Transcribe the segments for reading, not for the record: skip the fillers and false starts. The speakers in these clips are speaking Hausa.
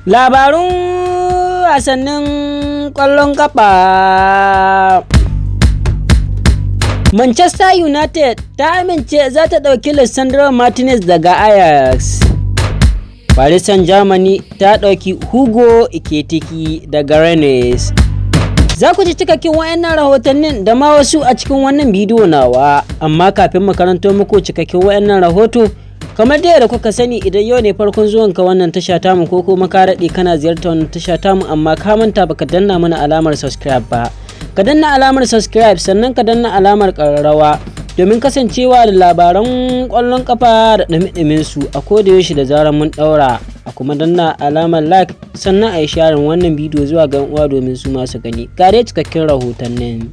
Labarun wasannin ƙwallon ƙafa. Manchester United ta amince za ta ɗauki Lisandro Martinez daga Ajax. Paris Saint-Germain ta ɗauki Hugo Ekitike daga Rennes. Za ku ji cikakken wayannan rahotannin da ma wasu a cikin wannan bidiyo nawa, amma kafin mu karanto muku cikakken wayannan rahoto, kamar da yadda kuka sani, idan yau ne farkon zuwanka wannan tasha tamu ko kuma ka daɗe kana ziyartar wannan tasha tamu amma ka manta baka danna mana alamar subscribe ba, ka danna alamar subscribe sannan ka danna alamar ƙararrawa domin kasancewa da labaran ƙwallon ƙafa da ɗumi-ɗumin su a koda yaushe da zarar mun ɗaura. A kuma danna alamar like sannan a yi sharing wannan bidiyo zuwa ga uwa domin su masu gani. Ga dai cikakken rahotannin.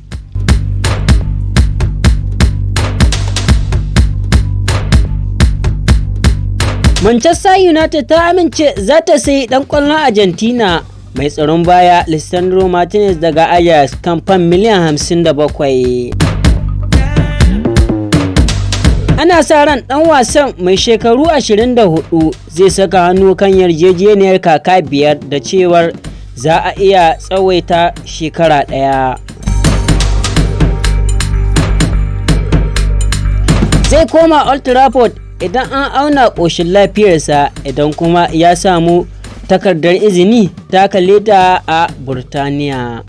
Manchester United ta amince za ta sayi ɗan ƙwallon Argentina mai tsaron baya Lisandro Martinez daga Ajax kan fam miliyan 57. Ana sa ran ɗan wasan mai shekaru 24 zai saka hannu kan yarjejeniyar kaka 5 da cewar za a iya tsawaita shekara ɗaya. Zai koma Old Trafford idan an auna ƙoshin lafiyarsa, idan kuma ya samu takardar izini taka leda a Burtaniya.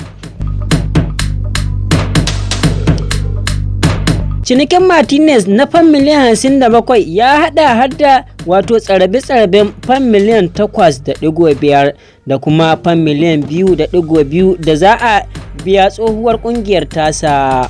Cinikin Martinez na fam miliyan 57 ya hada hadda wato tsarabe-tsaraben fam miliyan 8.5 da kuma fam miliyan 2.2 da za a biya tsohuwar kungiyar tasa.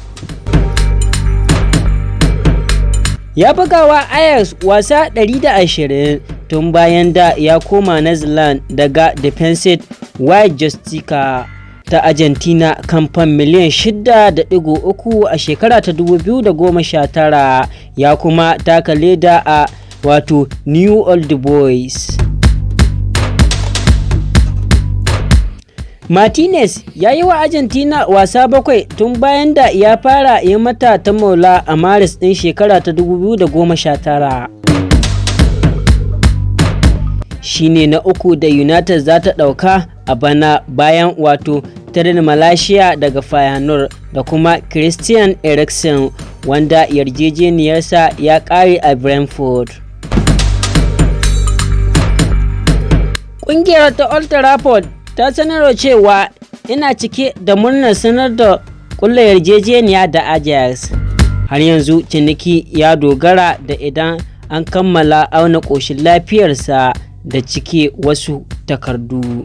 Ya bugawa Ajax wasa 120 tun bayan da ya koma Netherlands daga Defensa y Justicia ta Argentina kan fam miliyan 6.3 a shekara ta 2019, ya kuma taka leda a wato New Old Boys. Martinez ya yi wa Argentina wasa 7 tun bayan da ya fara yi mata ta maula a Maris ɗin shekara ta 2019. Shi ne na uku da United za ta ɗauka a bana bayan wato tarin Malaysia daga Feyenoord da kuma Christian Eriksen wanda yarjejeniyarsa ya ƙare a Brentford. Ƙungiyar ta Old Trafford ta sanarwa cewa ina cike da murnar sanar da ƙulla yarjejeniya da Ajax. Har yanzu ciniki ya dogara da idan an kammala auna ƙoshin lafiyarsa da cike wasu takardu.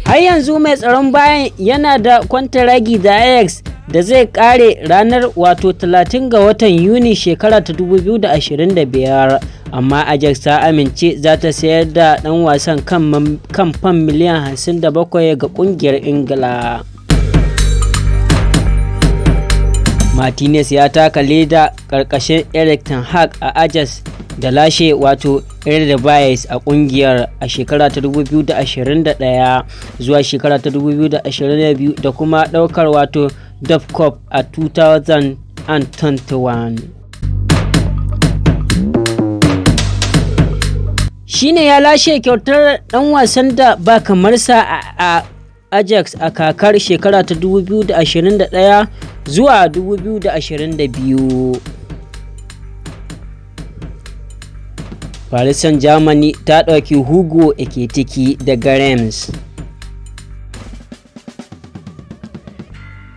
Har yanzu mai tsaron bayan yana da kwantaragi da Ajax da zai kare ranar wato 30 ga watan Yuni shekara ta 2025, amma Ajax ta amince za ta sayar da ɗan wasan kan fam miliyan 57 ga ƙungiyar Ingila. Martinez ya taka leda ƙarƙashin Erik ten Hag a Ajax da lashe wato Eredivisie a kungiyar a shekara ta 2021 zuwa shekara ta 2022 da kuma daukar wato Dove Cup a 2021. Shine ya lashe kyautar dan wasan da ba kamar sa a Ajax a kakar shekara ta 2021 zuwa 2022. Paris Saint-Germain ta ɗauki Hugo Ekitike daga Rennes.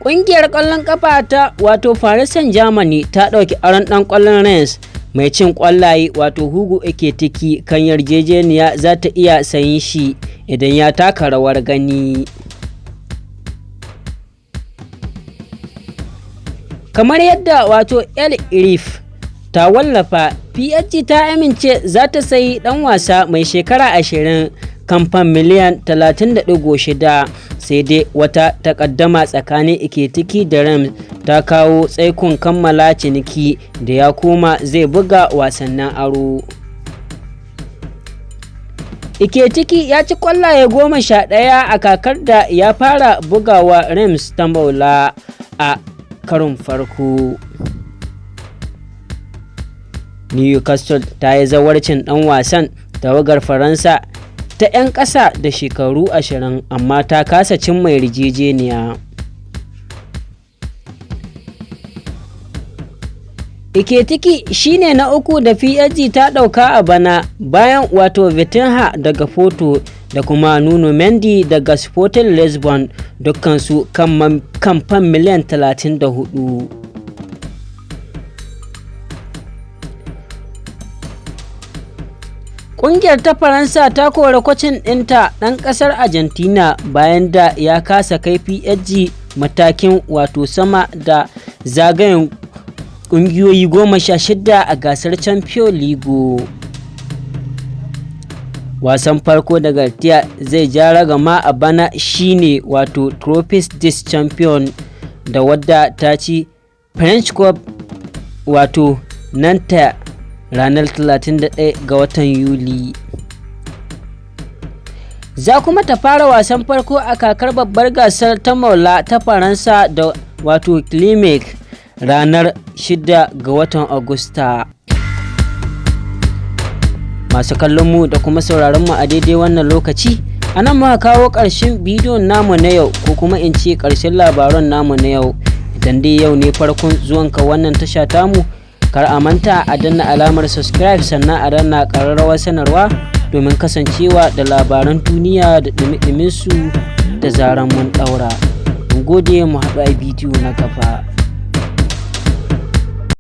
Ƙungiyar ƙwallon ƙafa ta wato Paris Saint-Germain ta ɗauki aron ɗan ƙwallon Rennes mai cin ƙwallaye wato Hugo Ekitike kan yarjejeniya za ta iya sayin shi idan ya taka rawar gani. Kamar yadda wato El Irif ta wallafa, PSG ta amince za ta sayi ɗan wasa mai shekara 20 kan fam miliyan 30.6, sai dai wata takaddama tsakanin Ekitike da Rennes ta kawo tsaikon kammala ciniki da ya koma zai buga wasannin aro. Ekitike ya ci kwallaye 11 a kakar da ya fara bugawa Rennes ta maula a karon farko. Newcastle ta yi zawarcin ɗan wasan tawagar Faransa ta 'yan ƙasa da shekaru 20 amma ta kasa cimma yarjejeniya. Ekitike shine na uku da PSG ta ɗauka a bana bayan Vitinha daga Porto da kuma Nuno Mendy daga Sporting Lisbon, dukkansu kan fan miliyan 34. Ƙungiyar ta Faransa ta kori kwacin ɗinta ɗan ƙasar Argentina bayan da ya kasa kai PSG matakin sama da zagayen ƙungiyoyi 16 a gasar Champions League. Wasan farko da Galtier zai ja ragama a bana shine Trophées des Champions da wadda ta ci French Cup nan ta ranar 31 ga watan Yuli. Za kuma ta fara wasan farko a kakar babbar gasar ta maula ta Faransa da Climax ranar 6 ga watan Agusta. Masu kallon mu da kuma sauraron mu a daidai wannan lokaci, anan muka kawo ƙarshen bidiyon namu na yau, ko kuma in ce ƙarshen labaran namu na yau. Idan dai yau ne farkon zuwanka wannan tasha tamu, kar a manta a danna alamar subscribe sannan a danna ƙararrawar sanarwa domin kasancewa da labaran duniya da ɗumi-ɗuminsu da zaran mun ɗaura. Mun gode, mu haɗu a bidiyo na gaba.